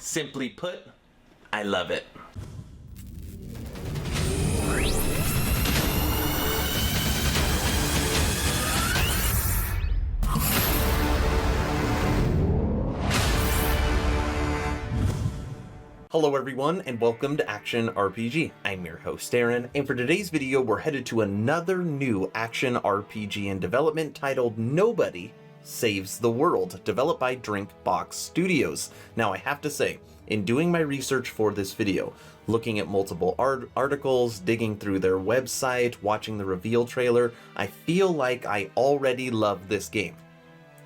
Simply put, I love it. Hello everyone and welcome to Action RPG. I'm your host Aaron, and for today's video we're headed to another new action RPG in development titled Nobody Saves the World, developed by Drinkbox Studios. Now I have to say, in doing my research for this video, looking at multiple articles, digging through their website, watching the reveal trailer, I feel like I already love this game.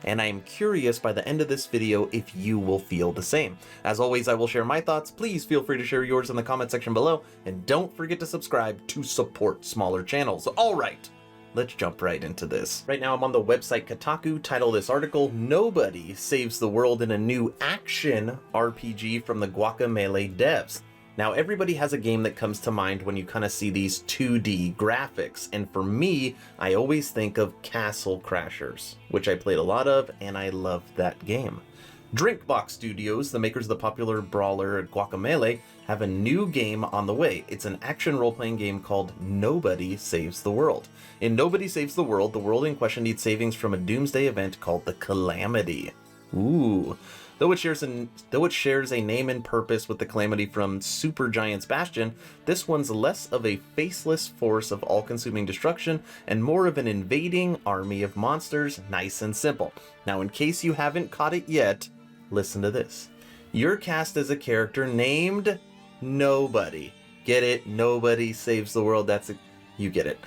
And I am curious by the end of this video if you will feel the same. As always, I will share my thoughts. Please feel free to share yours in the comment section below, and don't forget to subscribe to support smaller channels. Alright, let's jump right into this. Right now I'm on the website Kotaku. Title of this article, Nobody Saves the World in a New Action RPG from the Guacamelee devs. Now, everybody has a game that comes to mind when you kind of see these 2D graphics, and for me, I always think of Castle Crashers, which I played a lot of, and I loved that game. Drinkbox Studios, the makers of the popular brawler Guacamelee, have a new game on the way. It's an action role-playing game called Nobody Saves the World. In Nobody Saves the World in question needs savings from a doomsday event called the Calamity. Ooh. Though it shares a name and purpose with the Calamity from Supergiant's Bastion, this one's less of a faceless force of all-consuming destruction and more of an invading army of monsters, nice and simple. Now, in case you haven't caught it yet, listen to this. You're cast as a character named Nobody. Get it? Nobody saves the world. You get it.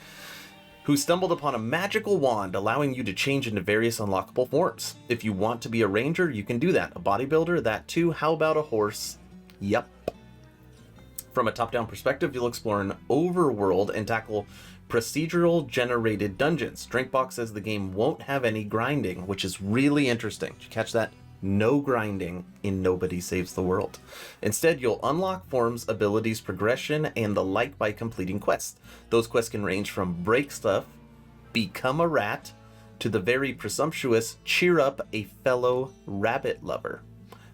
Who stumbled upon a magical wand allowing you to change into various unlockable forms. If you want to be a ranger, you can do that. A bodybuilder, that too. How about a horse? Yep. From a top-down perspective, you'll explore an overworld and tackle procedural generated dungeons. Drinkbox says the game won't have any grinding, which is really interesting. Did you catch that? No grinding in Nobody Saves the World. Instead, you'll unlock forms, abilities, progression, and the like by completing quests. Those quests can range from break stuff, become a rat, to the very presumptuous cheer up a fellow rabbit lover.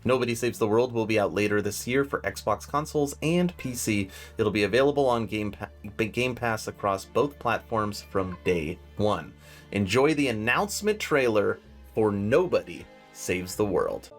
Nobody Saves the World will be out later this year for Xbox consoles and PC. It'll be available on Game Pass across both platforms from day one. Enjoy the announcement trailer for Nobody Saves the World.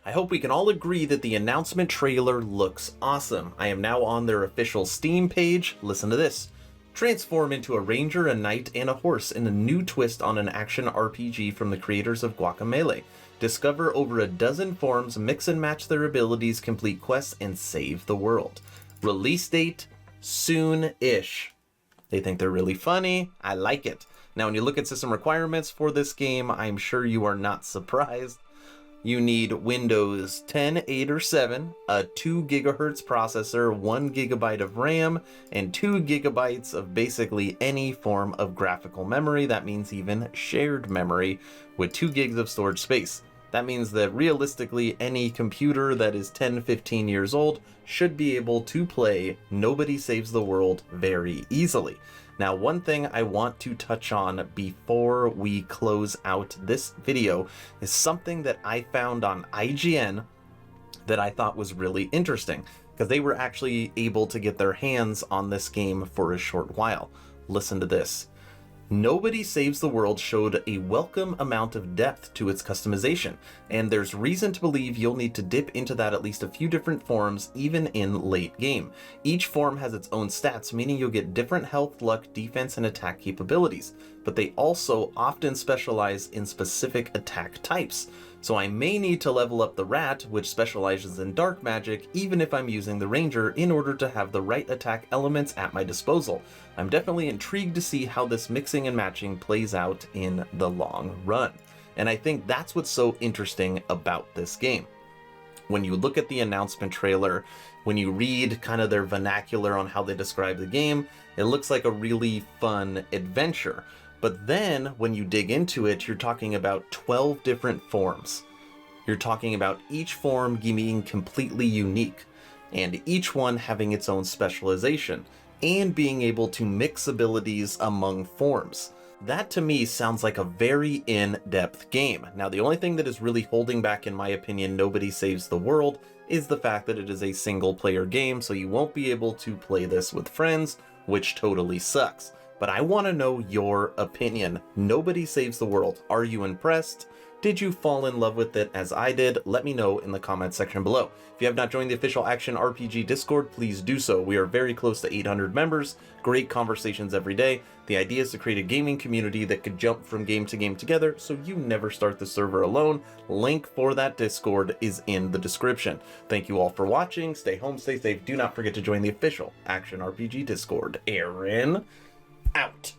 I hope we can all agree that the announcement trailer looks awesome. I am now on their official Steam page. Listen to this. Transform into a ranger, a knight, and a horse in a new twist on an action RPG from the creators of Guacamelee. Discover over a dozen forms, mix and match their abilities, complete quests, and save the world. Release date soon-ish. They think they're really funny. I like it. Now, when you look at system requirements for this game, I'm sure you are not surprised. You need Windows 10, 8, or 7, a 2 GHz processor, 1 GB of RAM, and 2 GB of basically any form of graphical memory. That means even shared memory with 2 gigs of storage space. That means that realistically, any computer that is 10, 15 years old should be able to play Nobody Saves the World very easily. Now, one thing I want to touch on before we close out this video is something that I found on IGN that I thought was really interesting, because they were actually able to get their hands on this game for a short while. Listen to this. Nobody Saves the World showed a welcome amount of depth to its customization, and there's reason to believe you'll need to dip into that at least a few different forms even in late game. Each form has its own stats, meaning you'll get different health, luck, defense, and attack capabilities, but they also often specialize in specific attack types. So I may need to level up the rat, which specializes in dark magic, even if I'm using the ranger, in order to have the right attack elements at my disposal. I'm definitely intrigued to see how this mixing and matching plays out in the long run. And I think that's what's so interesting about this game. When you look at the announcement trailer, when you read kind of their vernacular on how they describe the game, it looks like a really fun adventure. But then when you dig into it, you're talking about 12 different forms. You're talking about each form being completely unique, and each one having its own specialization, and being able to mix abilities among forms. That to me sounds like a very in-depth game. Now, the only thing that is really holding back, in my opinion, Nobody Saves the World is the fact that it is a single-player game, so you won't be able to play this with friends, which totally sucks. But I want to know your opinion. Nobody Saves the World. Are you impressed? Did you fall in love with it as I did? Let me know in the comment section below. If you have not joined the official Action RPG Discord, please do so. We are very close to 800 members, great conversations every day. The idea is to create a gaming community that could jump from game to game together, so you never start the server alone. Link for that Discord is in the description. Thank you all for watching. Stay home, stay safe. Do not forget to join the official Action RPG Discord. Aaron, out.